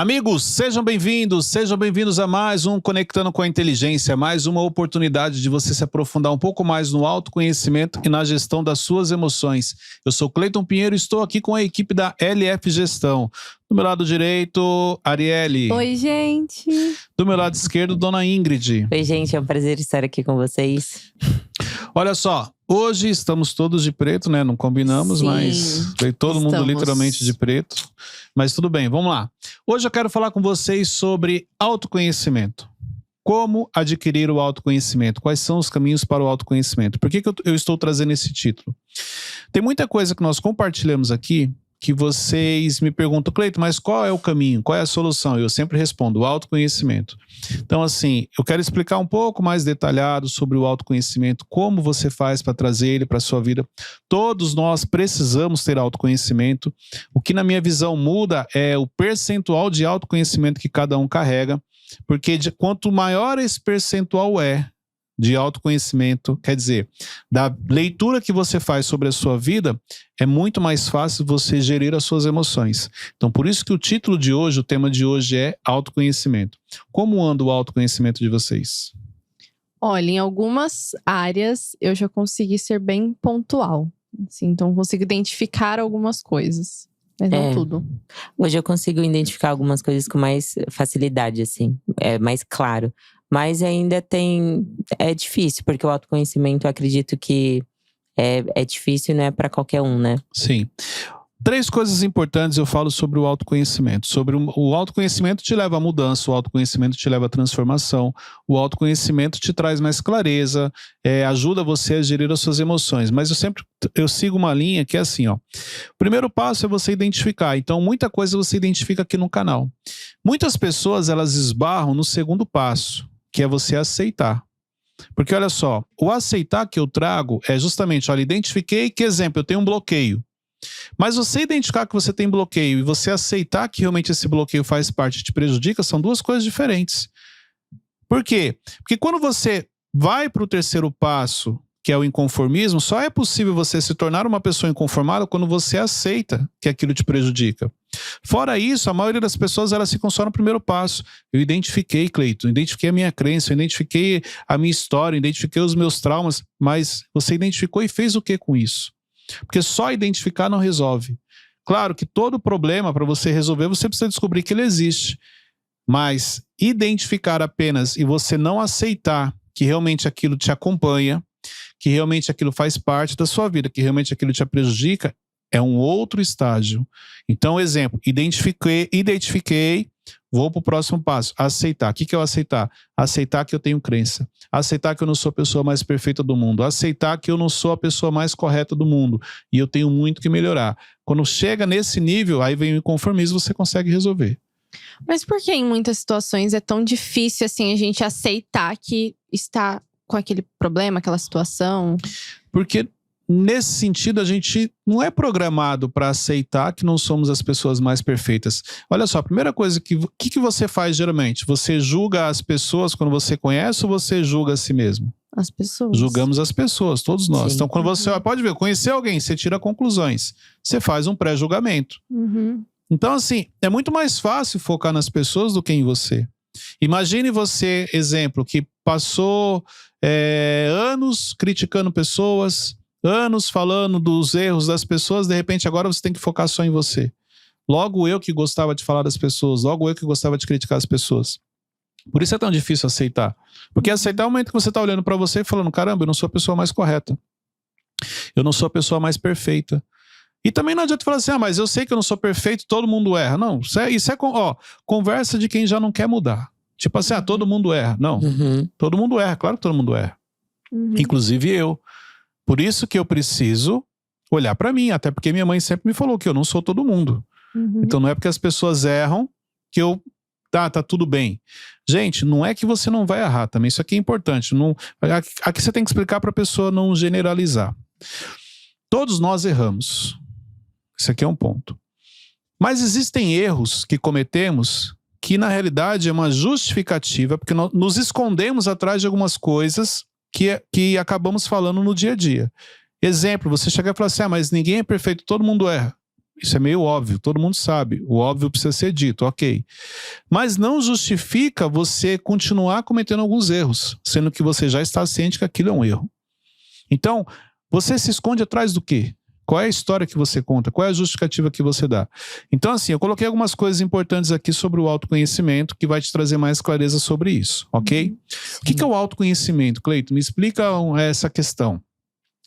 Amigos, sejam bem-vindos a mais um Conectando com a Inteligência, mais uma oportunidade de você se aprofundar um pouco mais no autoconhecimento e na gestão das suas emoções. Eu sou Cleiton Pinheiro e estou aqui com a equipe da LF Gestão. Do meu lado direito, Arielle. Oi, gente. Do meu lado esquerdo, Dona Ingrid. Oi, gente, é um prazer estar aqui com vocês. Olha só, hoje estamos todos de preto, né? Não combinamos, Sim, mas veio todo mundo literalmente de preto. Mas tudo bem, vamos lá. Hoje eu quero falar com vocês sobre autoconhecimento. Como adquirir o autoconhecimento? Quais são os caminhos para o autoconhecimento? Por que eu estou trazendo esse título? Tem muita coisa que nós compartilhamos aqui que vocês me perguntam, Cleiton, mas qual é o caminho? Qual é a solução? Eu sempre respondo, o autoconhecimento. Então, assim, eu quero explicar um pouco mais detalhado sobre o autoconhecimento, como você faz para trazer ele para a sua vida. Todos nós precisamos ter autoconhecimento. O que, na minha visão, muda é o percentual de autoconhecimento que cada um carrega, porque quanto maior esse percentual de autoconhecimento, quer dizer, da leitura que você faz sobre a sua vida, é muito mais fácil você gerir as suas emoções. Então, por isso que o título de hoje, o tema de hoje é autoconhecimento. Como anda o autoconhecimento de vocês? Olha, em algumas áreas eu já consegui ser bem pontual. Assim, então, consigo identificar algumas coisas, mas não tudo. Hoje eu consigo identificar algumas coisas com mais facilidade, assim, é mais claro. Mas ainda é difícil, porque o autoconhecimento eu acredito que é difícil, não é para qualquer um, né? Sim. 3 coisas importantes eu falo sobre o autoconhecimento. O autoconhecimento te leva à mudança, o autoconhecimento te leva à transformação, o autoconhecimento te traz mais clareza, ajuda você a gerir as suas emoções. Mas eu sigo uma linha que é assim, ó. O primeiro passo é você identificar. Então, muita coisa você identifica aqui no canal. Muitas pessoas, elas esbarram no segundo passo, que é você aceitar. Porque olha só, o aceitar que eu trago é justamente, olha, identifiquei que, exemplo, eu tenho um bloqueio. Mas você identificar que você tem bloqueio e você aceitar que realmente esse bloqueio faz parte e te prejudica, são 2 coisas diferentes. Por quê? Porque quando você vai para o terceiro passo, que é o inconformismo, só é possível você se tornar uma pessoa inconformada quando você aceita que aquilo te prejudica. Fora isso, a maioria das pessoas, elas ficam só no primeiro passo. Eu identifiquei, Cleiton, identifiquei a minha crença, eu identifiquei a minha história, identifiquei os meus traumas, mas você identificou e fez o que com isso? Porque só identificar não resolve. Claro que todo problema, para você resolver, você precisa descobrir que ele existe. Mas identificar apenas e você não aceitar que realmente aquilo te acompanha, que realmente aquilo faz parte da sua vida, que realmente aquilo te prejudica, é um outro estágio. Então, exemplo, identifiquei, vou para o próximo passo, aceitar. O que é o aceitar? Aceitar que eu tenho crença, aceitar que eu não sou a pessoa mais perfeita do mundo, aceitar que eu não sou a pessoa mais correta do mundo e eu tenho muito que melhorar. Quando chega nesse nível, aí vem o inconformismo, você consegue resolver. Mas por que em muitas situações é tão difícil assim a gente aceitar que está com aquele problema, aquela situação? Porque nesse sentido a gente não é programado para aceitar que não somos as pessoas mais perfeitas. Olha só, a primeira coisa que você faz geralmente? Você julga as pessoas quando você conhece ou você julga a si mesmo? As pessoas. Julgamos as pessoas, todos nós. Sim. Então quando você pode ver, conhecer alguém, você tira conclusões. Você faz um pré-julgamento. Então assim, é muito mais fácil focar nas pessoas do que em você. Imagine você, exemplo, que passou anos criticando pessoas, anos falando dos erros das pessoas, de repente agora você tem que focar só em você. Logo eu que gostava de falar das pessoas, logo eu que gostava de criticar as pessoas. Por isso é tão difícil aceitar. Porque aceitar é o momento que você está olhando para você e falando, caramba, eu não sou a pessoa mais correta. Eu não sou a pessoa mais perfeita. E também não adianta falar assim, mas eu sei que eu não sou perfeito, todo mundo erra. Não, isso é conversa de quem já não quer mudar. Tipo assim, todo mundo erra. Não, todo mundo erra, claro que todo mundo erra. Inclusive eu. Por isso que eu preciso olhar para mim, até porque minha mãe sempre me falou que eu não sou todo mundo. Então não é porque as pessoas erram que eu... tá tudo bem. Gente, não é que você não vai errar também, isso aqui é importante. Aqui você tem que explicar para a pessoa não generalizar. Todos nós erramos. Isso aqui é um ponto. Mas existem erros que cometemos que na realidade é uma justificativa, porque nós nos escondemos atrás de algumas coisas que acabamos falando no dia a dia. Exemplo, você chega e fala assim, mas ninguém é perfeito, todo mundo erra. Isso é meio óbvio, todo mundo sabe. O óbvio precisa ser dito, ok. Mas não justifica você continuar cometendo alguns erros, sendo que você já está ciente que aquilo é um erro. Então, você se esconde atrás do quê? Qual é a história que você conta? Qual é a justificativa que você dá? Então, assim, eu coloquei algumas coisas importantes aqui sobre o autoconhecimento que vai te trazer mais clareza sobre isso, ok? O que é o autoconhecimento, Cleiton? Me explica essa questão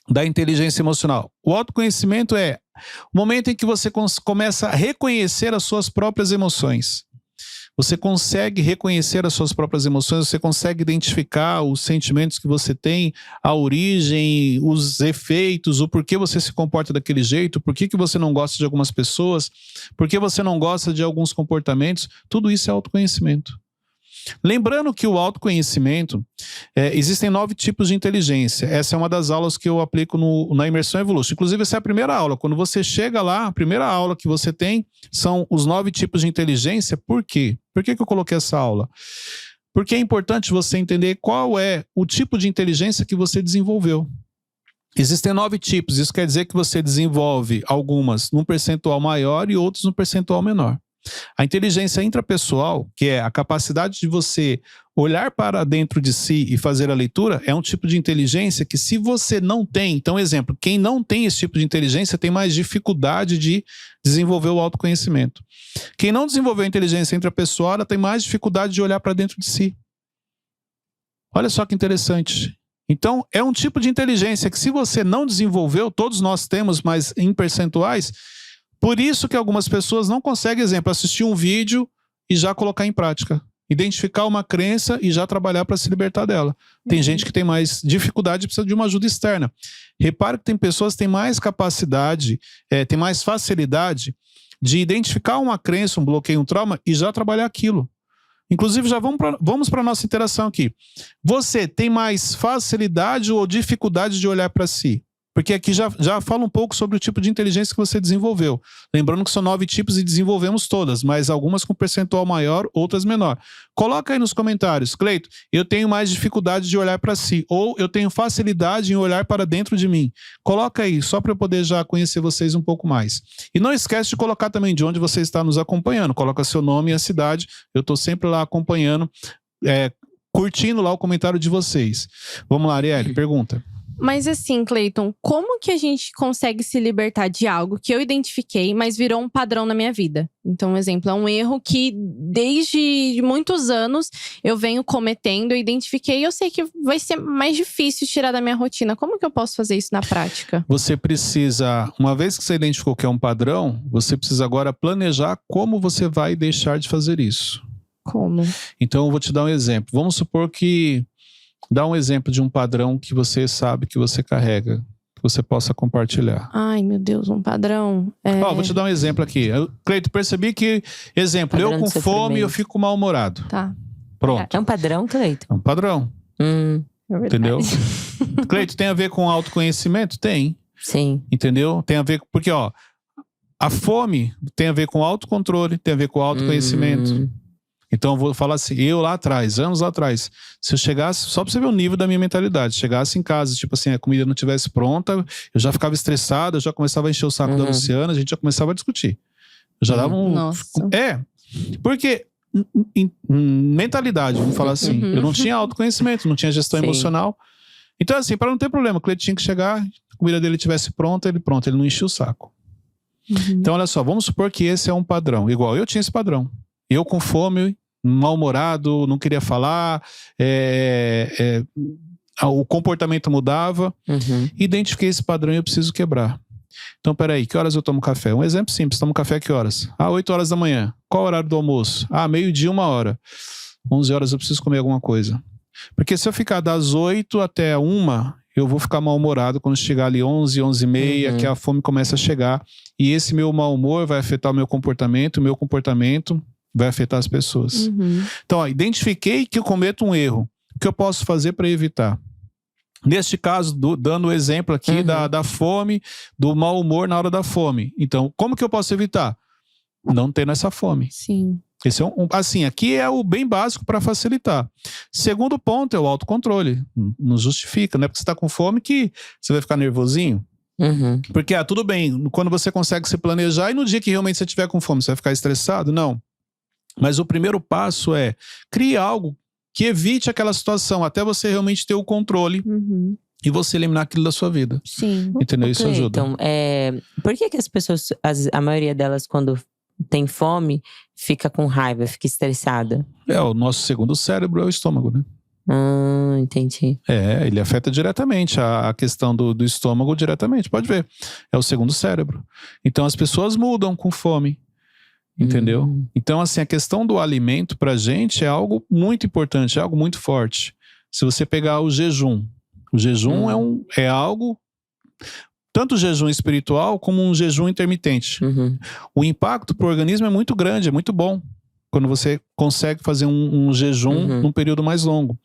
da inteligência emocional. O autoconhecimento é o momento em que você começa a reconhecer as suas próprias emoções. Você consegue reconhecer as suas próprias emoções, você consegue identificar os sentimentos que você tem, a origem, os efeitos, o porquê você se comporta daquele jeito, por que você não gosta de algumas pessoas, por que você não gosta de alguns comportamentos. Tudo isso é autoconhecimento. Lembrando que o autoconhecimento, existem 9 tipos de inteligência. Essa é uma das aulas que eu aplico na Imersão Evolution. Inclusive, essa é a primeira aula. Quando você chega lá, a primeira aula que você tem são os 9 tipos de inteligência. Por quê? Por que eu coloquei essa aula? Porque é importante você entender qual é o tipo de inteligência que você desenvolveu. Existem 9 tipos. Isso quer dizer que você desenvolve algumas num percentual maior e outros num percentual menor. A inteligência intrapessoal, que é a capacidade de você olhar para dentro de si e fazer a leitura, é um tipo de inteligência que, se você não tem, então, exemplo, quem não tem esse tipo de inteligência tem mais dificuldade de desenvolver o autoconhecimento. Quem não desenvolveu a inteligência intrapessoal, ela tem mais dificuldade de olhar para dentro de si. Olha só que interessante. Então, é um tipo de inteligência que, se você não desenvolveu, todos nós temos, mas em percentuais. Por isso que algumas pessoas não conseguem, exemplo, assistir um vídeo e já colocar em prática. Identificar uma crença e já trabalhar para se libertar dela. Tem gente que tem mais dificuldade e precisa de uma ajuda externa. Repare que tem pessoas que têm mais capacidade, têm mais facilidade de identificar uma crença, um bloqueio, um trauma e já trabalhar aquilo. Inclusive, já vamos para a nossa interação aqui. Você tem mais facilidade ou dificuldade de olhar para si? Porque aqui já fala um pouco sobre o tipo de inteligência que você desenvolveu. Lembrando que são 9 tipos e desenvolvemos todas, mas algumas com percentual maior, outras menor. Coloca aí nos comentários, Cleiton, eu tenho mais dificuldade de olhar para si, ou eu tenho facilidade em olhar para dentro de mim. Coloca aí, só para eu poder já conhecer vocês um pouco mais. E não esquece de colocar também de onde você está nos acompanhando. Coloca seu nome e a cidade. Eu estou sempre lá acompanhando, curtindo lá o comentário de vocês. Vamos lá, Arielle, pergunta. Mas assim, Cleiton, como que a gente consegue se libertar de algo que eu identifiquei, mas virou um padrão na minha vida? Então, um exemplo, é um erro que desde muitos anos eu venho cometendo, eu identifiquei e eu sei que vai ser mais difícil tirar da minha rotina. Como que eu posso fazer isso na prática? Você precisa, uma vez que você identificou que é um padrão, você precisa agora planejar como você vai deixar de fazer isso. Como? Então, eu vou te dar um exemplo. Vamos supor que dá um exemplo de um padrão que você sabe que você carrega, que você possa compartilhar. Ai, meu Deus, um padrão. Vou te dar um exemplo aqui. Cleiton, percebi que, exemplo, Padrão eu com fome, eu fico mal-humorado. Tá. Pronto. É um padrão, Cleiton? É um padrão. É verdade. Entendeu? Cleiton, tem a ver com autoconhecimento? Tem. Sim. Entendeu? Tem a ver, porque a fome tem a ver com autocontrole, tem a ver com autoconhecimento. Então eu vou falar assim, eu lá atrás, anos lá atrás, se eu chegasse, só pra você ver o nível da minha mentalidade, chegasse em casa, tipo assim, a comida não estivesse pronta, eu já ficava estressado, eu já começava a encher o saco da Luciana, a gente já começava a discutir. Eu já dava um... Nossa. Porque mentalidade, vamos falar assim, eu não tinha autoconhecimento, não tinha gestão emocional. Então assim, para não ter problema, o Cleiton tinha que chegar, a comida dele estivesse pronta, ele não enchia o saco. Então olha só, vamos supor que esse é um padrão, igual eu tinha esse padrão. Eu com fome, mal-humorado, não queria falar, o comportamento mudava. Identifiquei esse padrão e eu preciso quebrar. Então, peraí, que horas eu tomo café? Um exemplo simples, tomo café a que horas? 8 horas da manhã. Qual o horário do almoço? Meio-dia, 1 hora. 11 horas eu preciso comer alguma coisa. Porque se eu ficar das 8 até 1, eu vou ficar mal-humorado quando chegar ali 11, 11h30, que a fome começa a chegar. E esse meu mau humor vai afetar o meu comportamento vai afetar as pessoas. Então, identifiquei que eu cometo um erro. O que eu posso fazer para evitar? Neste caso, dando o exemplo aqui da fome, do mau humor na hora da fome. Então, como que eu posso evitar? Não tendo essa fome. Sim. Esse assim, aqui é o bem básico para facilitar. Segundo ponto é o autocontrole. Não justifica, não é porque você está com fome que você vai ficar nervosinho. Uhum. Porque, tudo bem, quando você consegue se planejar e no dia que realmente você tiver com fome, você vai ficar estressado? Não. Mas o primeiro passo é criar algo que evite aquela situação, até você realmente ter o controle e você eliminar aquilo da sua vida. Sim. Entendeu? Isso ajuda. Então, por que as pessoas, a maioria delas, quando tem fome, fica com raiva, fica estressada? O nosso segundo cérebro é o estômago, né? Entendi. Ele afeta diretamente a questão do estômago diretamente, pode ver. É o segundo cérebro. Então as pessoas mudam com fome, entendeu? Então assim, a questão do alimento pra gente é algo muito importante, é algo muito forte. Se você pegar o jejum é algo, tanto o jejum espiritual como um jejum intermitente. O impacto pro organismo é muito grande, é muito bom. Quando você consegue fazer um jejum num período mais longo.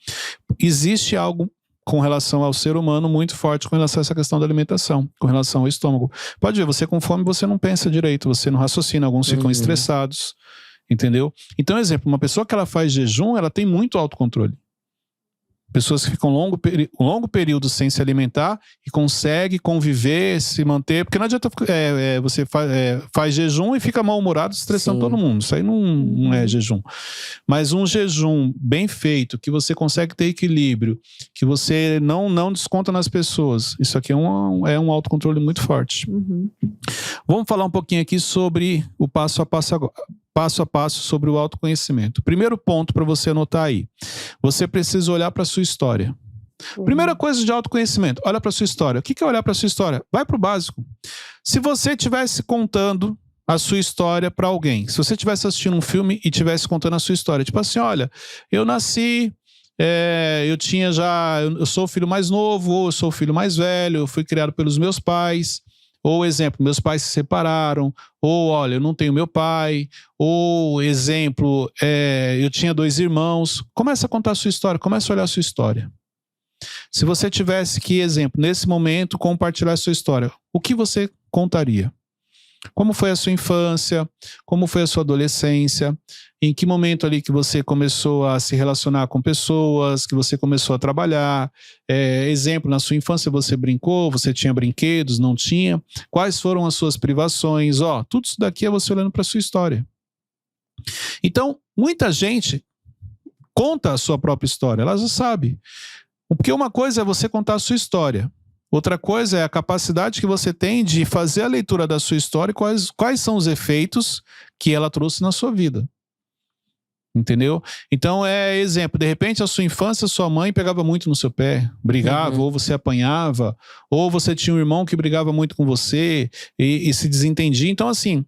Existe algo com relação ao ser humano muito forte com relação a essa questão da alimentação, com relação ao estômago. Pode ver, você com fome, você não pensa direito, você não raciocina, alguns ficam estressados, entendeu? Então, exemplo, uma pessoa que ela faz jejum, ela tem muito autocontrole. Pessoas que ficam um longo período sem se alimentar e consegue conviver, se manter. Porque não adianta você faz jejum e fica mal-humorado, estressando todo mundo. Isso aí não é jejum. Mas um jejum bem feito, que você consegue ter equilíbrio, que você não desconta nas pessoas. Isso aqui é um autocontrole muito forte. Vamos falar um pouquinho aqui sobre o passo a passo agora. Passo a passo sobre o autoconhecimento. Primeiro ponto para você anotar aí. Você precisa olhar para a sua história. Primeira coisa de autoconhecimento, olha para a sua história. O que é olhar para a sua história? Vai para o básico. Se você estivesse contando a sua história para alguém, se você estivesse assistindo um filme e estivesse contando a sua história, tipo assim, olha, eu nasci, eu sou o filho mais novo, ou eu sou o filho mais velho, eu fui criado pelos meus pais. Ou, exemplo, meus pais se separaram. Ou, olha, eu não tenho meu pai. Ou, exemplo, eu tinha 2 irmãos. Começa a contar a sua história, começa a olhar a sua história. Se você tivesse que, exemplo, nesse momento, compartilhar a sua história, o que você contaria? Como foi a sua infância? Como foi a sua adolescência? Em que momento ali que você começou a se relacionar com pessoas, que você começou a trabalhar? Exemplo, na sua infância você brincou, você tinha brinquedos, não tinha? Quais foram as suas privações? Tudo isso daqui é você olhando para a sua história. Então, muita gente conta a sua própria história, ela já sabe. Porque uma coisa é você contar a sua história. Outra coisa é a capacidade que você tem de fazer a leitura da sua história e quais são os efeitos que ela trouxe na sua vida. Entendeu? Então, exemplo, de repente a sua infância, sua mãe pegava muito no seu pé, brigava, ou você apanhava, ou você tinha um irmão que brigava muito com você e se desentendia. Então, assim,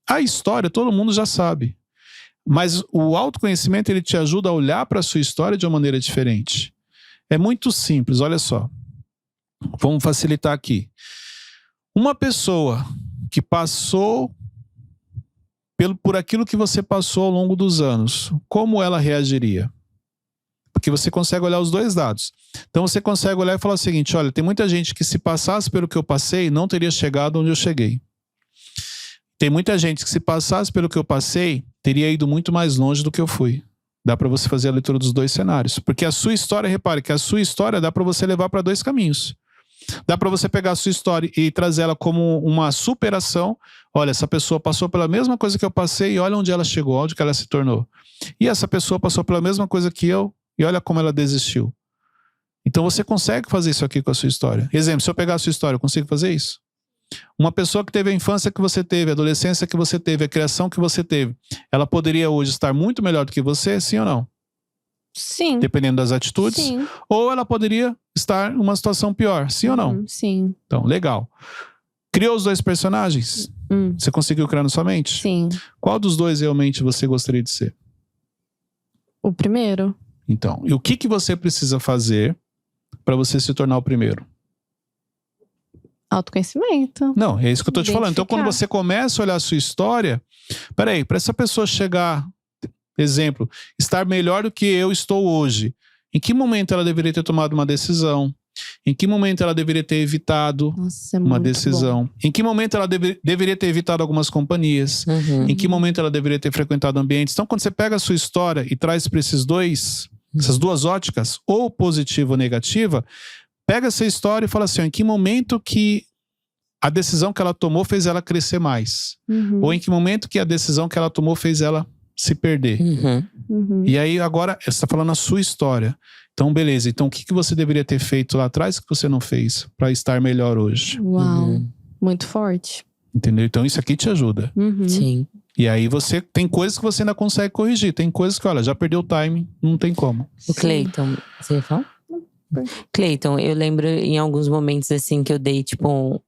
a história todo mundo já sabe. Mas o autoconhecimento, ele te ajuda a olhar para a sua história de uma maneira diferente. É muito simples, olha só. Vamos facilitar aqui. Uma pessoa que passou por aquilo que você passou ao longo dos anos, como ela reagiria? Porque você consegue olhar os dois lados. Então você consegue olhar e falar o seguinte, olha, tem muita gente que se passasse pelo que eu passei, não teria chegado onde eu cheguei. Tem muita gente que se passasse pelo que eu passei, teria ido muito mais longe do que eu fui. Dá para você fazer a leitura dos dois cenários. Porque a sua história, repare que a sua história dá para você levar para 2 caminhos. Dá para você pegar a sua história e trazer ela como uma superação. Olha, essa pessoa passou pela mesma coisa que eu passei e olha onde ela chegou, onde que ela se tornou. E essa pessoa passou pela mesma coisa que eu e olha como ela desistiu. Então você consegue fazer isso aqui com a sua história. Exemplo, se eu pegar a sua história, eu consigo fazer isso? Uma pessoa que teve a infância que você teve, a adolescência que você teve, a criação que você teve, ela poderia hoje estar muito melhor do que você, sim ou não? Sim. Dependendo das atitudes. Sim. Ou ela poderia estar numa situação pior, sim ou não? Sim. Então, legal. Criou os 2 personagens? Você conseguiu criar na sua mente? Sim. Qual dos 2 realmente você gostaria de ser? O primeiro. Então, e o que você precisa fazer para você se tornar o primeiro? Autoconhecimento. Não, é isso que eu tô te falando. Então, quando você começa a olhar a sua história, peraí, para essa pessoa chegar, exemplo, estar melhor do que eu estou hoje, em que momento ela deveria ter tomado uma decisão? Em que momento ela deveria ter evitado uma decisão? Bom. Em que momento ela deveria ter evitado algumas companhias? Em que momento ela deveria ter frequentado ambientes? Então, quando você pega a sua história e traz para essas 2 óticas, ou positiva ou negativa, pega essa história e fala assim, ó, em que momento que a decisão que ela tomou fez ela crescer mais. Ou em que momento que a decisão que ela tomou fez ela se perder. E aí agora você está falando a sua história. Então beleza, então o que você deveria ter feito lá atrás que você não fez para estar melhor hoje? Uau, muito forte. Entendeu? Então isso aqui te ajuda. Sim. E aí você tem coisas que você ainda consegue corrigir. Tem coisas que, olha, já perdeu o time, não tem como. O Cleiton, você ia falar? Cleiton, eu lembro em alguns momentos assim que eu dei tipo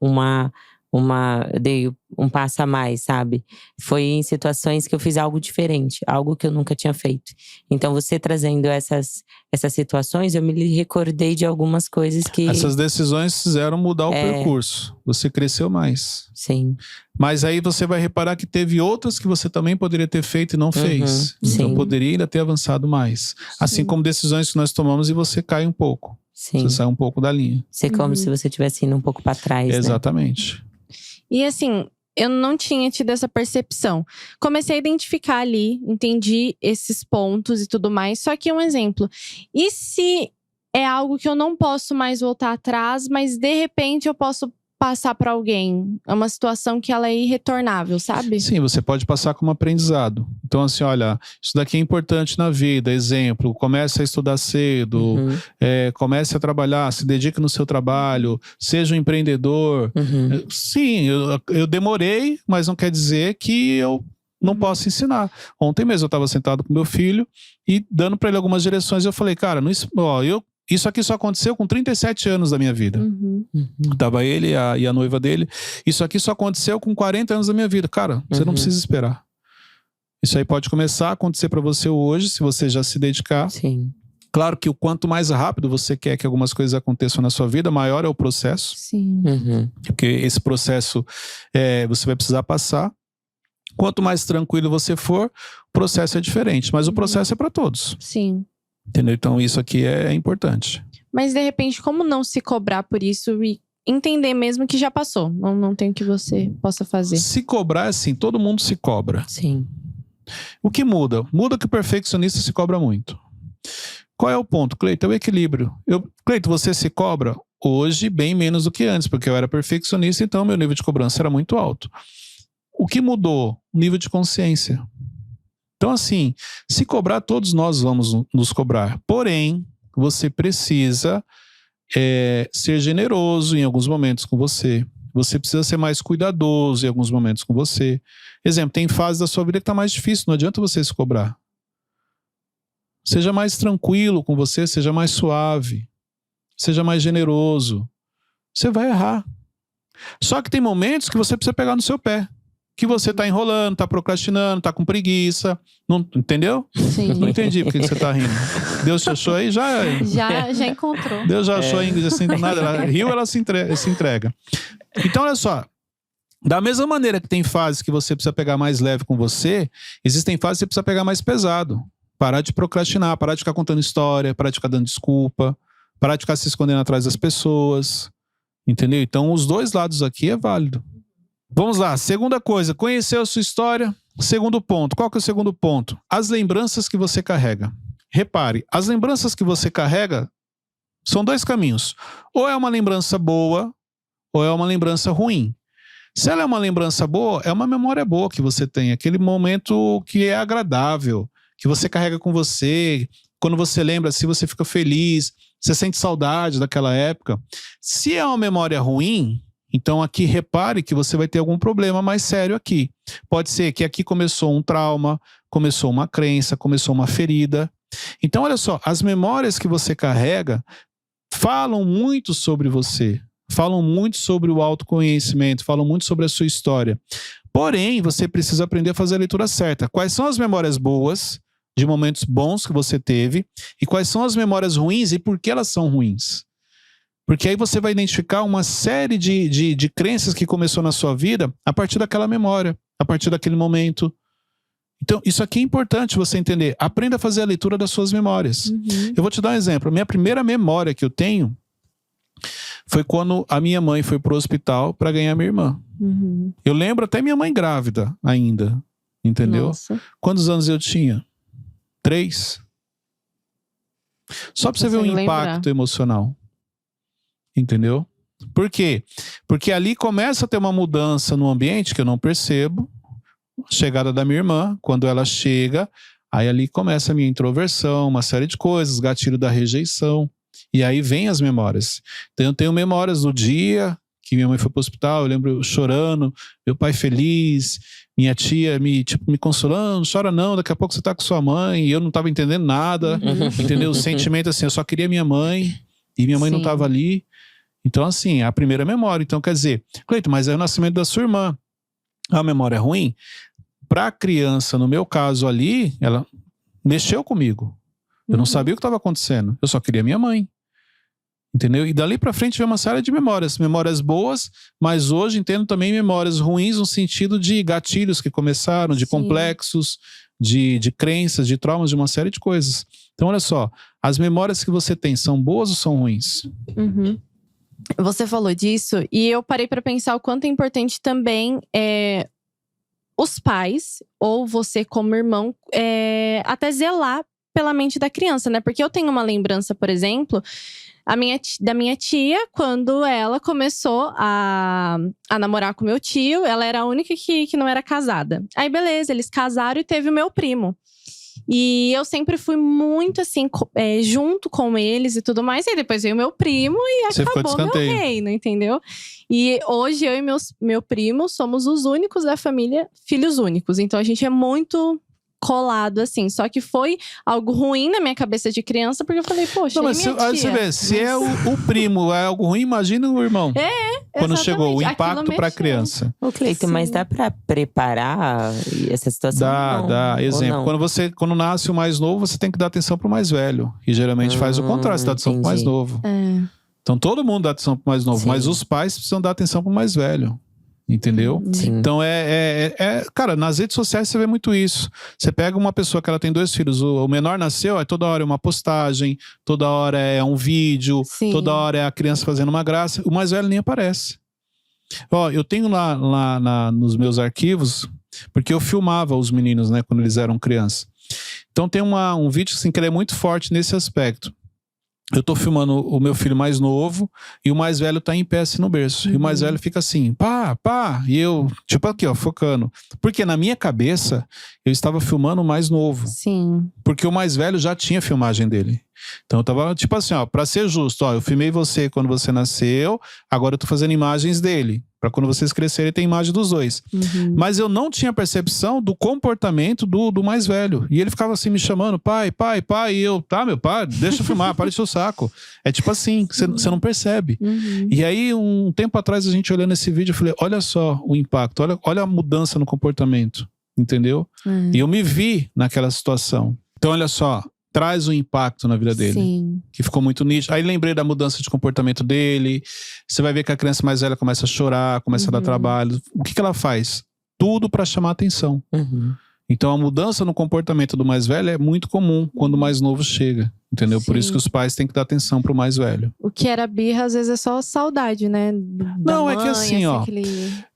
dei um passo a mais, sabe? Foi em situações que eu fiz algo diferente, algo que eu nunca tinha feito. Então você trazendo essas situações, eu me recordei de algumas coisas que… Essas decisões fizeram mudar o percurso. Você cresceu mais. Sim. Mas aí você vai reparar que teve outras que você também poderia ter feito e não fez. Então Sim. poderia ainda ter avançado mais. Assim como decisões que nós tomamos e você cai um pouco. Sim. Você sai um pouco da linha. Ser como se você estivesse indo um pouco para trás, né? Exatamente. E assim, eu não tinha tido essa percepção. Comecei a identificar ali, entendi esses pontos e tudo mais. Só que um exemplo. E se é algo que eu não posso mais voltar atrás, mas de repente eu posso passar para alguém? É uma situação que ela é irretornável, sabe? Sim, você pode passar como aprendizado. Então assim, olha, isso daqui é importante na vida. Exemplo, comece a estudar cedo, comece a trabalhar, se dedique no seu trabalho, seja um empreendedor. Sim, eu demorei, mas não quer dizer que eu não posso ensinar. Ontem mesmo eu estava sentado com meu filho e dando para ele algumas direções. Eu falei, cara, isso aqui só aconteceu com 37 anos da minha vida. Tava ele e a noiva dele. Isso aqui só aconteceu com 40 anos da minha vida. Cara, você não precisa esperar. Isso aí pode começar a acontecer para você hoje, se você já se dedicar. Sim. Claro que o quanto mais rápido você quer que algumas coisas aconteçam na sua vida, maior é o processo. Sim. Porque esse processo você vai precisar passar. Quanto mais tranquilo você for, o processo é diferente. Mas o processo é para todos. Sim. Entendeu? Então isso aqui é importante. Mas de repente, como não se cobrar por isso e entender mesmo que já passou? Não tem o que você possa fazer. Se cobrar, assim, todo mundo se cobra. Sim. O que muda? Muda que o perfeccionista se cobra muito. Qual é o ponto, Cleiton? É o equilíbrio. Cleiton, você se cobra hoje bem menos do que antes, porque eu era perfeccionista, então meu nível de cobrança era muito alto. O que mudou? O nível de consciência. Então, assim, se cobrar, todos nós vamos nos cobrar. Porém, você precisa ser generoso em alguns momentos com você. Você precisa ser mais cuidadoso em alguns momentos com você. Exemplo, tem fases da sua vida que está mais difícil, não adianta você se cobrar. Seja mais tranquilo com você, seja mais suave, seja mais generoso. Você vai errar. Só que tem momentos que você precisa pegar no seu pé. Que você tá enrolando, tá procrastinando, tá com preguiça. Não, entendeu? Sim. Não entendi por que você tá rindo. Deus te achou aí, já encontrou. Deus já achou aí, assim, do nada. Ela riu, ela se entrega. Então, olha só. Da mesma maneira que tem fases que você precisa pegar mais leve com você, existem fases que você precisa pegar mais pesado. Parar de procrastinar, parar de ficar contando história, parar de ficar dando desculpa, parar de ficar se escondendo atrás das pessoas. Entendeu? Então, os dois lados aqui é válido. Vamos lá, segunda coisa, conhecer a sua história. Segundo ponto, qual que é o segundo ponto? As lembranças que você carrega. Repare, as lembranças que você carrega são dois caminhos. Ou é uma lembrança boa, ou é uma lembrança ruim. Se ela é uma lembrança boa, é uma memória boa que você tem. Aquele momento que é agradável, que você carrega com você. Quando você lembra, assim, você fica feliz, você sente saudade daquela época. Se é uma memória ruim, então aqui repare que você vai ter algum problema mais sério aqui. Pode ser que aqui começou um trauma, começou uma crença, começou uma ferida. Então olha só, as memórias que você carrega falam muito sobre você, falam muito sobre o autoconhecimento, falam muito sobre a sua história. Porém, você precisa aprender a fazer a leitura certa. Quais são as memórias boas, de momentos bons que você teve, e quais são as memórias ruins e por que elas são ruins? Porque aí você vai identificar uma série de crenças que começou na sua vida a partir daquela memória, a partir daquele momento. Então, isso aqui é importante você entender. Aprenda a fazer a leitura das suas memórias. Eu vou te dar um exemplo. A minha primeira memória que eu tenho foi quando a minha mãe foi pro hospital para ganhar minha irmã. Eu lembro até minha mãe grávida ainda, entendeu? Nossa. Quantos anos eu tinha? 3. Só para você ver o impacto emocional. Entendeu? Por quê? Porque ali começa a ter uma mudança no ambiente que eu não percebo. Chegada da minha irmã, quando ela chega, aí ali começa a minha introversão, uma série de coisas, gatilho da rejeição. E aí vem as memórias. Então eu tenho memórias do dia que minha mãe foi para o hospital, eu lembro chorando, meu pai feliz, minha tia me consolando, não chora não, daqui a pouco você tá com sua mãe, e eu não tava entendendo nada, entendeu? O sentimento assim, eu só queria minha mãe, e minha mãe não tava ali. Então assim, a primeira memória. Então quer dizer, Cleiton, mas é o nascimento da sua irmã. A memória é ruim? Para a criança, no meu caso ali, ela mexeu comigo. Eu não sabia o que estava acontecendo. Eu só queria minha mãe. Entendeu? E dali para frente vem uma série de memórias. Memórias boas, mas hoje entendo também memórias ruins no sentido de gatilhos que começaram, de complexos, de crenças, de traumas, de uma série de coisas. Então olha só, as memórias que você tem são boas ou são ruins? Você falou disso e eu parei para pensar o quanto é importante também os pais, ou você como irmão, até zelar pela mente da criança, né? Porque eu tenho uma lembrança, por exemplo, da minha tia, quando ela começou a namorar com meu tio, ela era a única que não era casada. Aí beleza, eles casaram e teve o meu primo. E eu sempre fui muito assim, junto com eles e tudo mais. E depois veio meu primo e acabou meu reino, entendeu? E hoje eu e meu primo somos os únicos da família, filhos únicos. Então a gente é muito colado, assim. Só que foi algo ruim na minha cabeça de criança, porque eu falei, poxa, não, mas minha tia? você vê, se é o primo, é algo ruim, imagina o irmão. Quando chegou o impacto para a criança. Ô, Cleiton, mas dá para preparar essa situação? Dá. Exemplo, quando nasce o mais novo, você tem que dar atenção pro mais velho. E geralmente faz o contrário, você dá atenção pro mais novo. Então todo mundo dá atenção pro mais novo, mas os pais precisam dar atenção pro mais velho. Entendeu? Sim. Então cara, nas redes sociais você vê muito isso. Você pega uma pessoa que ela tem 2 filhos, o menor nasceu, toda hora é uma postagem, toda hora é um vídeo, toda hora é a criança fazendo uma graça. O mais velho nem aparece. Ó, eu tenho lá nos meus arquivos, porque eu filmava os meninos, né, quando eles eram crianças. Então tem um vídeo assim, que ele é muito forte nesse aspecto. Eu tô filmando o meu filho mais novo e o mais velho tá em pé assim no berço. E o mais velho fica assim, pá. E eu, tipo aqui, ó, focando. Porque na minha cabeça, eu estava filmando o mais novo. Sim. Porque o mais velho já tinha filmagem dele. Então eu tava, tipo assim, ó, pra ser justo, ó, eu filmei você quando você nasceu, agora eu tô fazendo imagens dele. Pra quando vocês crescerem, tem imagem dos dois. Mas eu não tinha percepção do comportamento do mais velho. E ele ficava assim me chamando, pai. E eu, tá, meu pai, deixa eu filmar, para de seu saco. É tipo assim, você não percebe. E aí, um tempo atrás, a gente olhando esse vídeo, eu falei, olha só o impacto, olha a mudança no comportamento. Entendeu? E eu me vi naquela situação. Então, olha só. Traz um impacto na vida dele. Sim. Que ficou muito nítido. Aí lembrei da mudança de comportamento dele. Você vai ver que a criança mais velha começa a chorar, começa a dar trabalho. O que ela faz? Tudo para chamar atenção. Então a mudança no comportamento do mais velho é muito comum quando o mais novo chega. Entendeu? Por isso que os pais têm que dar atenção pro mais velho. O que era birra, às vezes é só saudade, né? Não, é que assim, ó.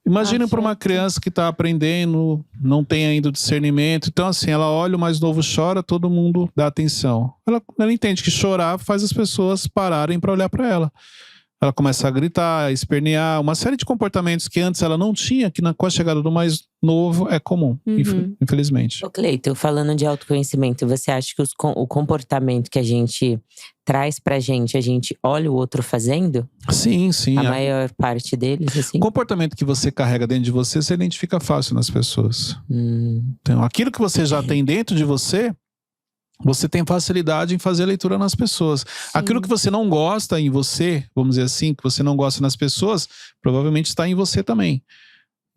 Imagina para uma criança que tá aprendendo, não tem ainda o discernimento. Então, assim, ela olha o mais novo chora, todo mundo dá atenção. Ela entende que chorar faz as pessoas pararem para olhar para ela. Ela começa a gritar, a espernear, uma série de comportamentos que antes ela não tinha, que com a chegada do mais novo é comum, infelizmente. Ô Cleiton, falando de autoconhecimento, você acha que o comportamento que a gente traz pra gente, a gente olha o outro fazendo? Sim. A maior parte deles, assim? O comportamento que você carrega dentro de você, você identifica fácil nas pessoas. Então, aquilo que você já tem dentro de você tem facilidade em fazer a leitura nas pessoas. Sim. Aquilo que você não gosta em você, vamos dizer assim, que você não gosta nas pessoas, provavelmente está em você também.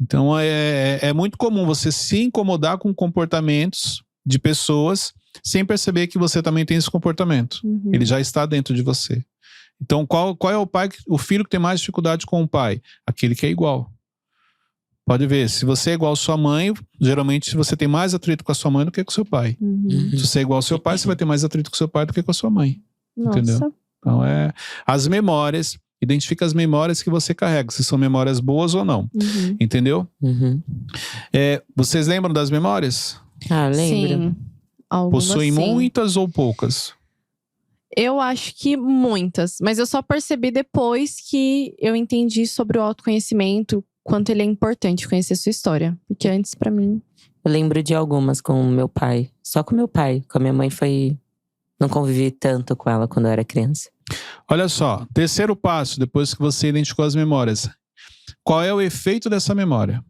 Então é muito comum você se incomodar com comportamentos de pessoas sem perceber que você também tem esse comportamento. Ele já está dentro de você. Então qual é o filho que tem mais dificuldade com o pai? Aquele que é igual. Pode ver, se você é igual à sua mãe, geralmente você tem mais atrito com a sua mãe do que com o seu pai. Se você é igual ao seu pai, você vai ter mais atrito com o seu pai do que com a sua mãe. Nossa. Entendeu? Então as memórias, identifica as memórias que você carrega, se são memórias boas ou não. Entendeu? Vocês lembram das memórias? Ah, lembro. Sim. Possuem muitas ou poucas? Eu acho que muitas, mas eu só percebi depois que eu entendi sobre o autoconhecimento, quanto ele é importante conhecer sua história. Porque antes, pra mim… Eu lembro de algumas com o meu pai. Só com o meu pai. Com a minha mãe não convivi tanto com ela quando eu era criança. Olha só, terceiro passo, depois que você identificou as memórias. Qual é o efeito dessa memória?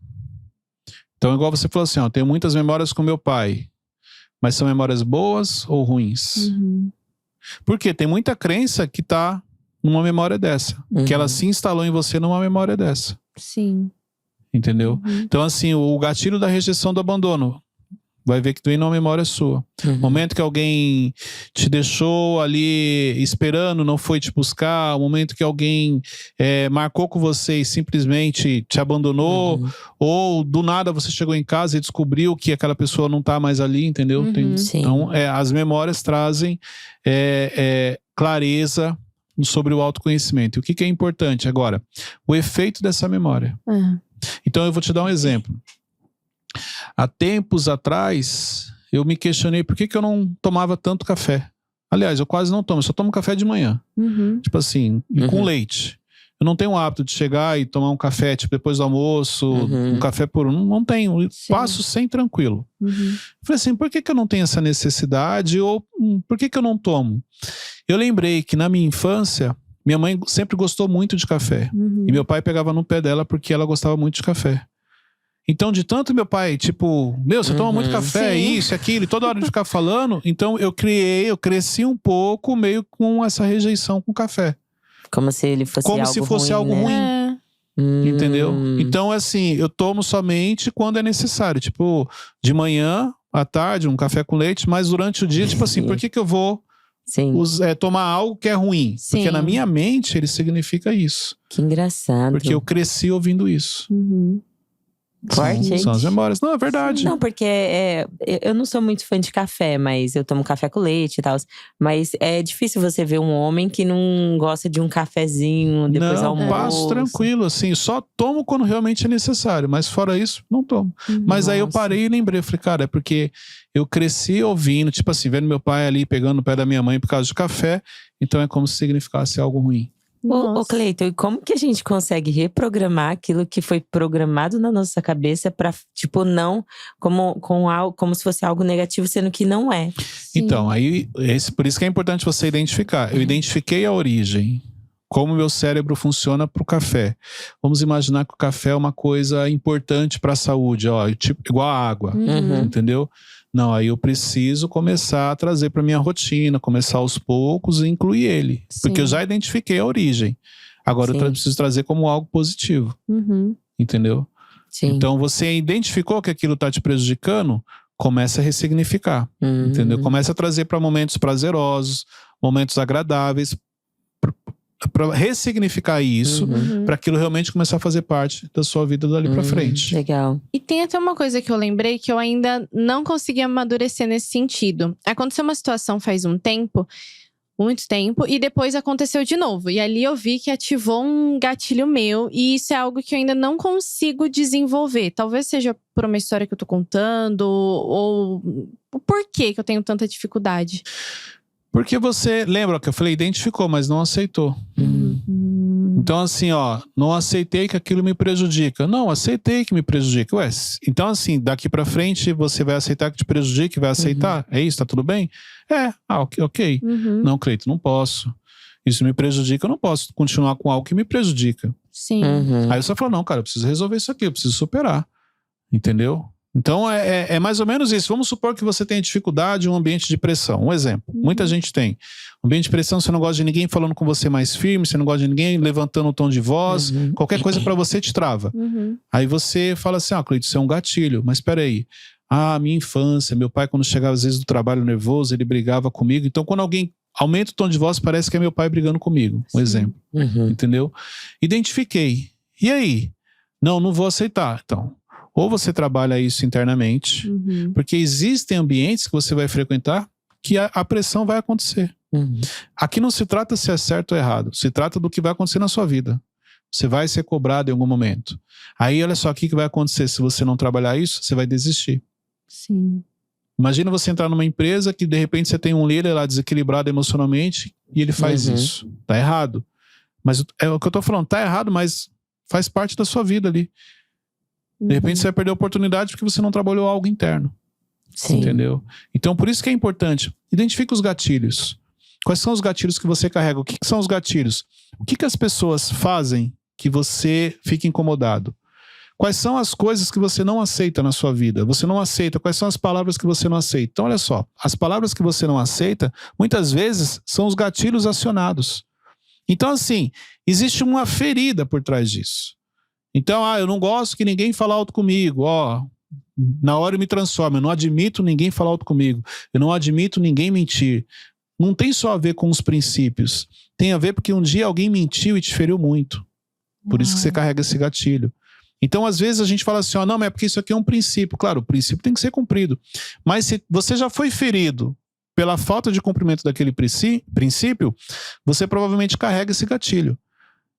Então, igual você falou assim, ó, tenho muitas memórias com meu pai. Mas são memórias boas ou ruins? Uhum. Porque tem muita crença que tá numa memória dessa. Que ela se instalou em você numa memória dessa. Sim. Entendeu? Uhum. Então, assim, o gatilho da rejeição do abandono vai ver que vem numa memória sua. Momento que alguém te deixou ali esperando, não foi te buscar. O momento que alguém marcou com você e simplesmente te abandonou. Ou do nada você chegou em casa e descobriu que aquela pessoa não tá mais ali, entendeu? Sim. Então, as memórias trazem clareza sobre o autoconhecimento. E o que é importante agora? O efeito dessa memória. Então eu vou te dar um exemplo. Há tempos atrás, eu me questionei por que eu não tomava tanto café. Aliás, eu quase não tomo, eu só tomo café de manhã. Tipo assim, com leite. Eu não tenho o hábito de chegar e tomar um café, tipo, depois do almoço, um café por um. Não tenho, eu passo sem tranquilo. Falei assim, por que eu não tenho essa necessidade? Ou por que eu não tomo? Eu lembrei que na minha infância, minha mãe sempre gostou muito de café. E meu pai pegava no pé dela porque ela gostava muito de café. Então, de tanto meu pai, tipo, você toma muito café, isso, aquilo, e toda hora de ficar falando. Então, eu cresci um pouco meio com essa rejeição com o café. Como se ele fosse algo ruim. Entendeu? Hum. Então, assim, eu tomo somente quando é necessário. Tipo, de manhã, à tarde, um café com leite. Mas durante o dia, tipo assim, por que eu vou tomar algo que é ruim? Sim. Porque na minha mente, ele significa isso. Que engraçado. Porque eu cresci ouvindo isso. Forte, São as memórias. Não, é verdade. Não, porque eu não sou muito fã de café, mas eu tomo café com leite e tal. Mas é difícil você ver um homem que não gosta de um cafezinho depois do almoço. Não, passo tranquilo, assim. Só tomo quando realmente é necessário. Mas fora isso, não tomo. Mas aí eu parei e lembrei. Eu falei, cara, é porque eu cresci ouvindo, tipo assim, vendo meu pai ali pegando o pé da minha mãe por causa de café. Então é como se significasse algo ruim. Ô Cleiton, e como que a gente consegue reprogramar aquilo que foi programado na nossa cabeça pra, tipo, não como se fosse algo negativo, sendo que não é? Sim. Então, aí, por isso que é importante você identificar. Eu identifiquei a origem, como o meu cérebro funciona pro café. Vamos imaginar que o café é uma coisa importante pra saúde, ó, tipo, igual a água, entendeu? Não, aí eu preciso começar a trazer para minha rotina, começar aos poucos e incluir ele. Porque eu já identifiquei a origem. Agora eu preciso trazer como algo positivo. Entendeu? Sim. Então você identificou que aquilo está te prejudicando, começa a ressignificar. Entendeu? Começa a trazer para momentos prazerosos, momentos agradáveis, para ressignificar isso, para aquilo realmente começar a fazer parte da sua vida dali para frente. Legal. E tem até uma coisa que eu lembrei que eu ainda não consegui amadurecer nesse sentido. Aconteceu uma situação faz um tempo, muito tempo, e depois aconteceu de novo. E ali eu vi que ativou um gatilho meu, e isso é algo que eu ainda não consigo desenvolver. Talvez seja por uma história que eu tô contando, ou o porquê que eu tenho tanta dificuldade. Porque você, lembra que eu falei, identificou, mas não aceitou. Então assim, ó, não aceitei que aquilo me prejudica. Não, aceitei que me prejudica. Ué, então assim, daqui pra frente você vai aceitar que te prejudique, vai aceitar? É isso, tá tudo bem? Ok. Não, Cleiton, não posso. Isso me prejudica, eu não posso continuar com algo que me prejudica. Sim. Aí você fala, não, cara, eu preciso resolver isso aqui, eu preciso superar. Entendeu? Então é mais ou menos isso. Vamos supor que você tenha dificuldade em um ambiente de pressão. Um exemplo, muita gente tem. Um ambiente de pressão, você não gosta de ninguém falando com você mais firme, você não gosta de ninguém levantando o tom de voz, qualquer coisa pra você te trava. Aí você fala assim, Cleiton, isso é um gatilho. Mas peraí, minha infância, meu pai quando chegava às vezes do trabalho nervoso, ele brigava comigo. Então quando alguém aumenta o tom de voz, parece que é meu pai brigando comigo. Um exemplo, entendeu? Identifiquei. E aí? Não vou aceitar. Então, ou você trabalha isso internamente, porque existem ambientes que você vai frequentar que a pressão vai acontecer. Aqui não se trata se é certo ou errado, se trata do que vai acontecer na sua vida. Você vai ser cobrado em algum momento. Aí olha só o que vai acontecer, se você não trabalhar isso, você vai desistir. Sim. Imagina você entrar numa empresa que de repente você tem um líder lá desequilibrado emocionalmente e ele faz isso. Tá errado. Mas é o que eu tô falando, tá errado, mas faz parte da sua vida ali. De repente você vai perder a oportunidade porque você não trabalhou algo interno. Sim. Entendeu? Então por isso que é importante. Identifique os gatilhos. Quais são os gatilhos que você carrega? O que são os gatilhos? O que as pessoas fazem que você fica incomodado? Quais são as coisas que você não aceita na sua vida? Você não aceita. Quais são as palavras que você não aceita? Então, olha só. As palavras que você não aceita, muitas vezes, são os gatilhos acionados. Então, assim, existe uma ferida por trás disso. Então, eu não gosto que ninguém fale alto comigo. Na hora eu me transformo. Eu não admito ninguém falar alto comigo. Eu não admito ninguém mentir. Não tem só a ver com os princípios. Tem a ver porque um dia alguém mentiu e te feriu muito. Por isso que você carrega esse gatilho. Então, às vezes, a gente fala assim, não, mas é porque isso aqui é um princípio. Claro, o princípio tem que ser cumprido. Mas se você já foi ferido pela falta de cumprimento daquele princípio, você provavelmente carrega esse gatilho.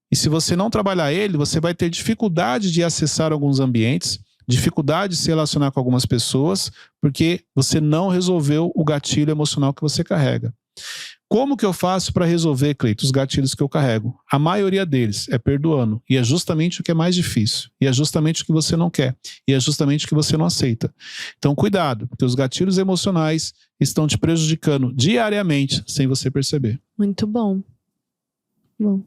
E se você não trabalhar ele, você vai ter dificuldade de acessar alguns ambientes, dificuldade de se relacionar com algumas pessoas, porque você não resolveu o gatilho emocional que você carrega. Como que eu faço para resolver, Cleito, os gatilhos que eu carrego? A maioria deles é perdoando. E é justamente o que é mais difícil. E é justamente o que você não quer. E é justamente o que você não aceita. Então, cuidado, porque os gatilhos emocionais estão te prejudicando diariamente, sem você perceber. Muito bom. Bom.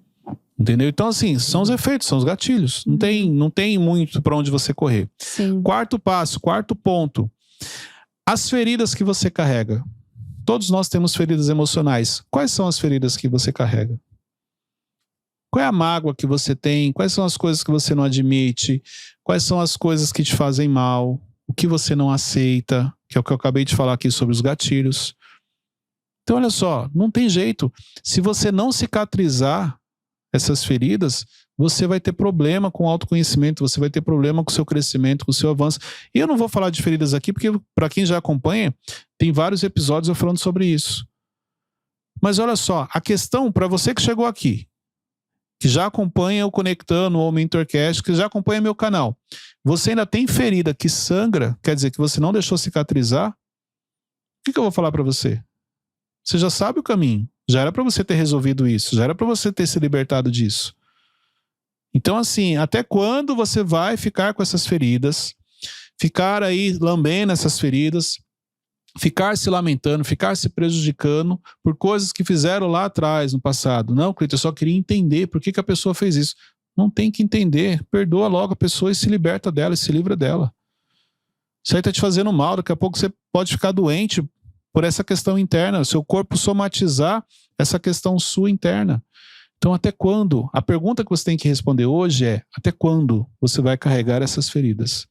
Entendeu? Então, assim, são os efeitos, são os gatilhos. Não tem muito para onde você correr. Sim. Quarto passo, quarto ponto. As feridas que você carrega. Todos nós temos feridas emocionais. Quais são as feridas que você carrega? Qual é a mágoa que você tem? Quais são as coisas que você não admite? Quais são as coisas que te fazem mal? O que você não aceita? Que é o que eu acabei de falar aqui sobre os gatilhos. Então, olha só, não tem jeito. Se você não cicatrizar essas feridas, você vai ter problema com o autoconhecimento, você vai ter problema com o seu crescimento, com o seu avanço. E eu não vou falar de feridas aqui, porque para quem já acompanha, tem vários episódios eu falando sobre isso. Mas olha só, a questão para você que chegou aqui, que já acompanha o Conectando ou o Mentorcast, que já acompanha meu canal, você ainda tem ferida que sangra, quer dizer que você não deixou cicatrizar, o que eu vou falar para você? Você já sabe o caminho. Já era para você ter resolvido isso. Já era para você ter se libertado disso. Então, assim, até quando você vai ficar com essas feridas? Ficar aí lambendo essas feridas? Ficar se lamentando? Ficar se prejudicando por coisas que fizeram lá atrás, no passado? Não, Cleiton, eu só queria entender por que a pessoa fez isso. Não tem que entender. Perdoa logo a pessoa e se liberta dela, e se livra dela. Isso aí tá te fazendo mal. Daqui a pouco você pode ficar doente por essa questão interna, o seu corpo somatizar essa questão sua interna. Então, até quando? A pergunta que você tem que responder hoje é: até quando você vai carregar essas feridas?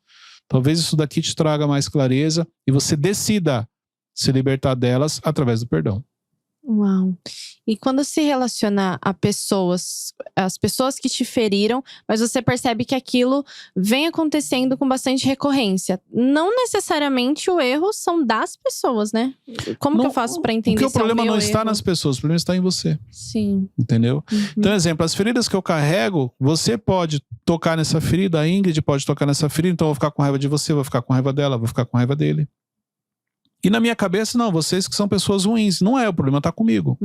Talvez isso daqui te traga mais clareza e você decida se libertar delas através do perdão. Uau. E quando se relaciona a pessoas, as pessoas que te feriram, mas você percebe que aquilo vem acontecendo com bastante recorrência. Não necessariamente o erro são das pessoas, né? Como que eu faço para entender porque se o problema é o meu não está erro? nas pessoas, o problema está em você. Sim. Entendeu? Então, exemplo, as feridas que eu carrego, você pode tocar nessa ferida, a Ingrid pode tocar nessa ferida, então eu vou ficar com raiva de você, vou ficar com raiva dela, vou ficar com raiva dele. E na minha cabeça, não, vocês que são pessoas ruins. Não é, o problema está comigo.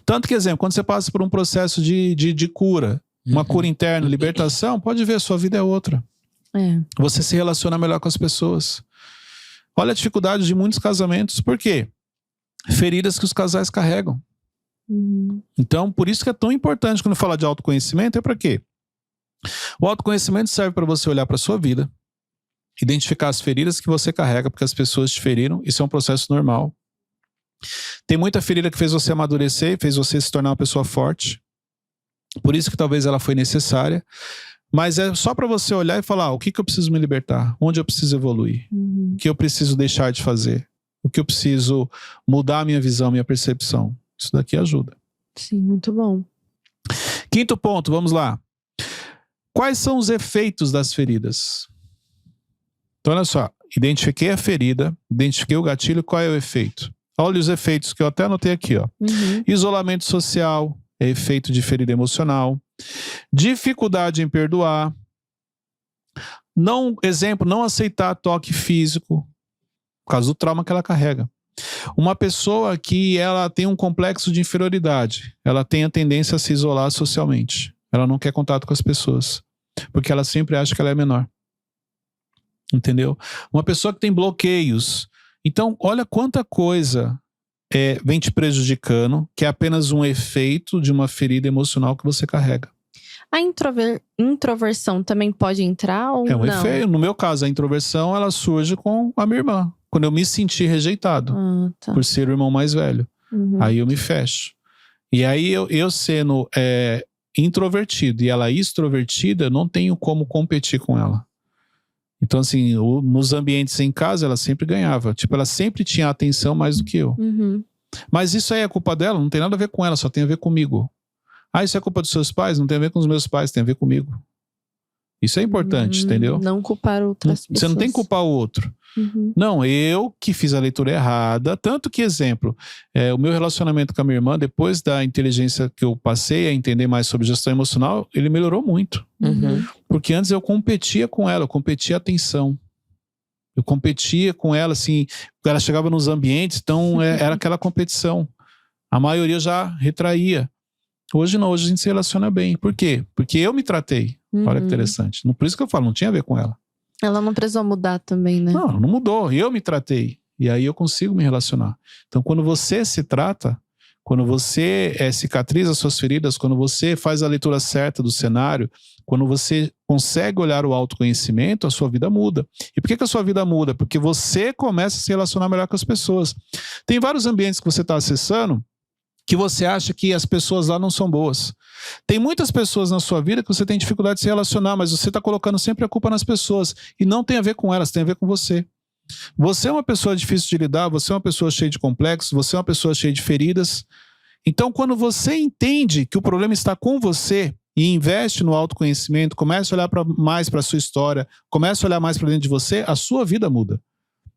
Tanto que, exemplo, quando você passa por um processo de cura, uma cura interna, libertação, pode ver, sua vida é outra. Você se relaciona melhor com as pessoas. Olha a dificuldade de muitos casamentos. Por quê? Feridas que os casais carregam. Então, por isso que é tão importante quando fala de autoconhecimento, é para quê? O autoconhecimento serve para você olhar para a sua vida, identificar as feridas que você carrega porque as pessoas te feriram. Isso é um processo normal. Tem muita ferida que fez você amadurecer, fez você se tornar uma pessoa forte. Por isso que talvez ela foi necessária. Mas é só para você olhar e falar: o que eu preciso me libertar? Onde eu preciso evoluir? O que eu preciso deixar de fazer? O que eu preciso mudar a minha visão, minha percepção? Isso daqui ajuda. Sim, muito bom. Quinto ponto, vamos lá. Quais são os efeitos das feridas? Então, olha só, identifiquei a ferida, identifiquei o gatilho, qual é o efeito? Olha os efeitos que eu até anotei aqui, ó. Isolamento social é efeito de ferida emocional. Dificuldade em perdoar. Não aceitar toque físico. por causa do trauma que ela carrega. Uma pessoa que ela tem um complexo de inferioridade, ela tem a tendência a se isolar socialmente. Ela não quer contato com as pessoas, porque ela sempre acha que ela é menor. Entendeu? Uma pessoa que tem bloqueios. Então, olha quanta coisa vem te prejudicando, que é apenas um efeito de uma ferida emocional que você carrega. A introversão também pode entrar ou É um não? efeito. No meu caso, a introversão, ela surge com a minha irmã. Quando eu me senti rejeitado Tá. por ser o irmão mais velho. Uhum. Aí eu me fecho. E aí eu sendo introvertido e ela extrovertida, eu não tenho como competir com ela. Então assim, nos ambientes em casa, ela sempre ganhava. Tipo, ela sempre tinha atenção mais do que eu. Uhum. Mas isso aí é culpa dela? Não tem nada a ver com ela, só tem a ver comigo. Ah, isso é culpa dos seus pais? Não tem a ver com os meus pais, tem a ver comigo. Isso é importante, entendeu? Não culpar outras pessoas. Você não tem que culpar o outro. Uhum. Não, eu que fiz a leitura errada. Tanto que, exemplo, o meu relacionamento com a minha irmã, depois da inteligência que eu passei a entender mais sobre gestão emocional, ele melhorou muito. Uhum. Porque antes eu competia com ela, eu competia a atenção. Eu competia com ela, assim, ela chegava nos ambientes, então era aquela competição. A maioria já retraía. Hoje não, hoje a gente se relaciona bem. Por quê? Porque eu me tratei. Olha que interessante. Por isso que eu falo, não tinha a ver com ela. Ela não precisou mudar também, né? Não mudou. Eu me tratei. E aí eu consigo me relacionar. Então, quando você se trata, quando você cicatriza suas feridas, quando você faz a leitura certa do cenário, quando você consegue olhar o autoconhecimento, a sua vida muda. E por que a sua vida muda? Porque você começa a se relacionar melhor com as pessoas. Tem vários ambientes que você está acessando que você acha que as pessoas lá não são boas. Tem muitas pessoas na sua vida que você tem dificuldade de se relacionar, mas você está colocando sempre a culpa nas pessoas. E não tem a ver com elas, tem a ver com você. Você é uma pessoa difícil de lidar, você é uma pessoa cheia de complexos, você é uma pessoa cheia de feridas. Então, quando você entende que o problema está com você e investe no autoconhecimento, começa a olhar mais para a sua história, começa a olhar mais para dentro de você, a sua vida muda.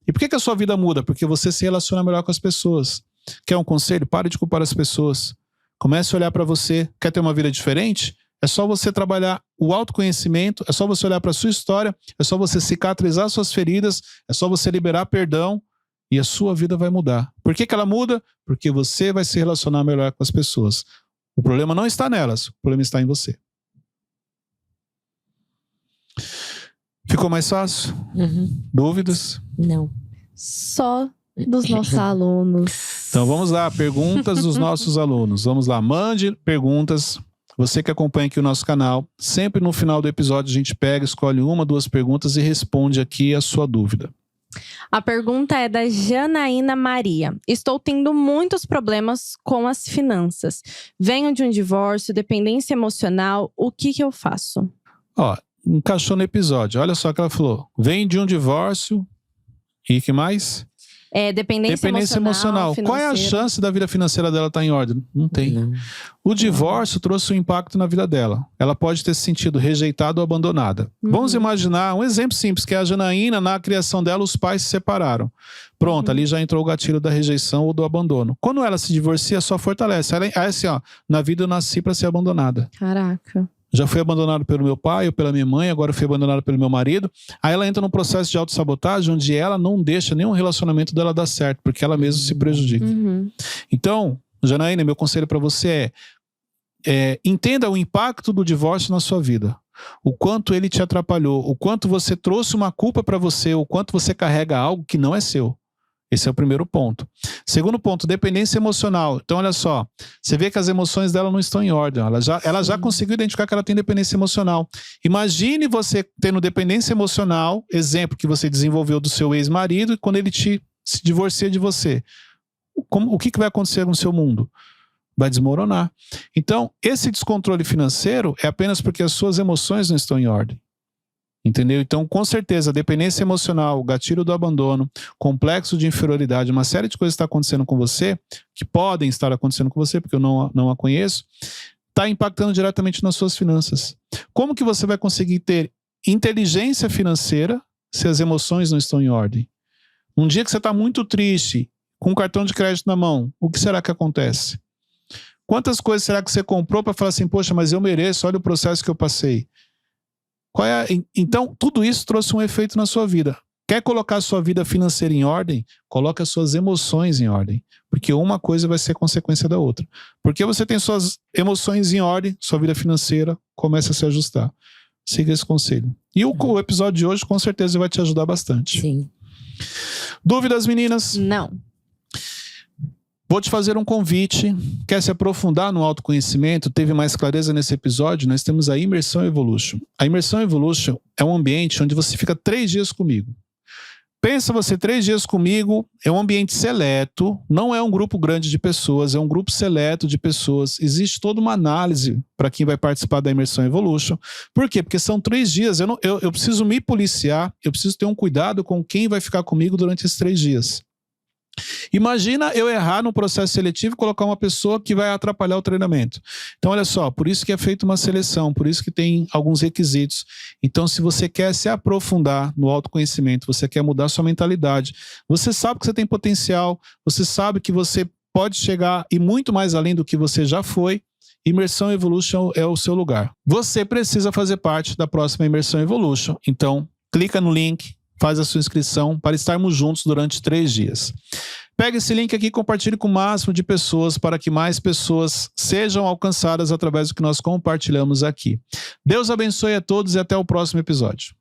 E por que a sua vida muda? Porque você se relaciona melhor com as pessoas. Quer um conselho? Pare de culpar as pessoas. Comece a olhar para você. Quer ter uma vida diferente? É só você trabalhar o autoconhecimento, é só você olhar para a sua história, é só você cicatrizar suas feridas, é só você liberar perdão e a sua vida vai mudar. Por que ela muda? Porque você vai se relacionar melhor com as pessoas. O problema não está nelas, o problema está em você. Ficou mais fácil? Uhum. Dúvidas? Não. Só dos nossos alunos. Então vamos lá, perguntas dos nossos alunos. Vamos lá, mande perguntas. Você que acompanha aqui o nosso canal, sempre no final do episódio a gente pega, escolhe 1, 2 perguntas e responde aqui a sua dúvida. A pergunta é da Janaína Maria. Estou tendo muitos problemas com as finanças. Venho de um divórcio, dependência emocional. O que eu faço? Ó, encaixou no episódio. Olha só o que ela falou. Vem de um divórcio e que mais? Dependência emocional. Qual é a chance da vida financeira dela estar em ordem? Não tem. Não. O divórcio trouxe um impacto na vida dela. Ela pode ter se sentido rejeitada ou abandonada. Vamos imaginar um exemplo simples, que é a Janaína, na criação dela, os pais se separaram. Pronto, ali já entrou o gatilho da rejeição ou do abandono. Quando ela se divorcia, só fortalece. Ela é assim, ó, na vida eu nasci para ser abandonada. Caraca. Já fui abandonado pelo meu pai ou pela minha mãe, agora fui abandonado pelo meu marido. Aí ela entra num processo de autossabotagem onde ela não deixa nenhum relacionamento dela dar certo, porque ela mesma se prejudica. Então, Janaína, meu conselho para você entenda o impacto do divórcio na sua vida. O quanto ele te atrapalhou, o quanto você trouxe uma culpa para você, o quanto você carrega algo que não é seu. Esse é o primeiro ponto. Segundo ponto, dependência emocional. Então, olha só, você vê que as emoções dela não estão em ordem. Ela já conseguiu identificar que ela tem dependência emocional. Imagine você tendo dependência emocional, exemplo que você desenvolveu do seu ex-marido, e quando ele se divorcia de você. O que vai acontecer no seu mundo? Vai desmoronar. Então, esse descontrole financeiro é apenas porque as suas emoções não estão em ordem. Entendeu? Então, com certeza, dependência emocional, gatilho do abandono, complexo de inferioridade, uma série de coisas está acontecendo com você, que podem estar acontecendo com você, porque eu não a conheço, está impactando diretamente nas suas finanças. Como que você vai conseguir ter inteligência financeira se as emoções não estão em ordem? Um dia que você está muito triste, com um cartão de crédito na mão, o que será que acontece? Quantas coisas será que você comprou para falar assim, poxa, mas eu mereço, olha o processo que eu passei. Então, tudo isso trouxe um efeito na sua vida. Quer colocar a sua vida financeira em ordem? Coloque as suas emoções em ordem. Porque uma coisa vai ser consequência da outra. Porque você tem suas emoções em ordem, sua vida financeira começa a se ajustar. Siga esse conselho. E o episódio de hoje com certeza vai te ajudar bastante. Sim. Dúvidas, meninas? Não. Vou te fazer um convite. Quer se aprofundar no autoconhecimento? Teve mais clareza nesse episódio? Nós temos a Imersão Evolution. A Imersão Evolution é um ambiente onde você fica 3 dias comigo. Pensa você 3 dias comigo, é um ambiente seleto, não é um grupo grande de pessoas, é um grupo seleto de pessoas. Existe toda uma análise para quem vai participar da Imersão Evolution. Por quê? Porque são 3 dias, eu preciso me policiar, eu preciso ter um cuidado com quem vai ficar comigo durante esses 3 dias. Imagina eu errar no processo seletivo e colocar uma pessoa que vai atrapalhar o treinamento. Então, olha só, por isso que é feita uma seleção, por isso que tem alguns requisitos. Então, se você quer se aprofundar no autoconhecimento, você quer mudar sua mentalidade, você sabe que você tem potencial, você sabe que você pode chegar e muito mais além do que você já foi, Imersão Evolution é o seu lugar. Você precisa fazer parte da próxima Imersão Evolution. Então, clica no link, faz a sua inscrição para estarmos juntos durante 3 dias. Pega esse link aqui e compartilhe com o máximo de pessoas para que mais pessoas sejam alcançadas através do que nós compartilhamos aqui. Deus abençoe a todos e até o próximo episódio.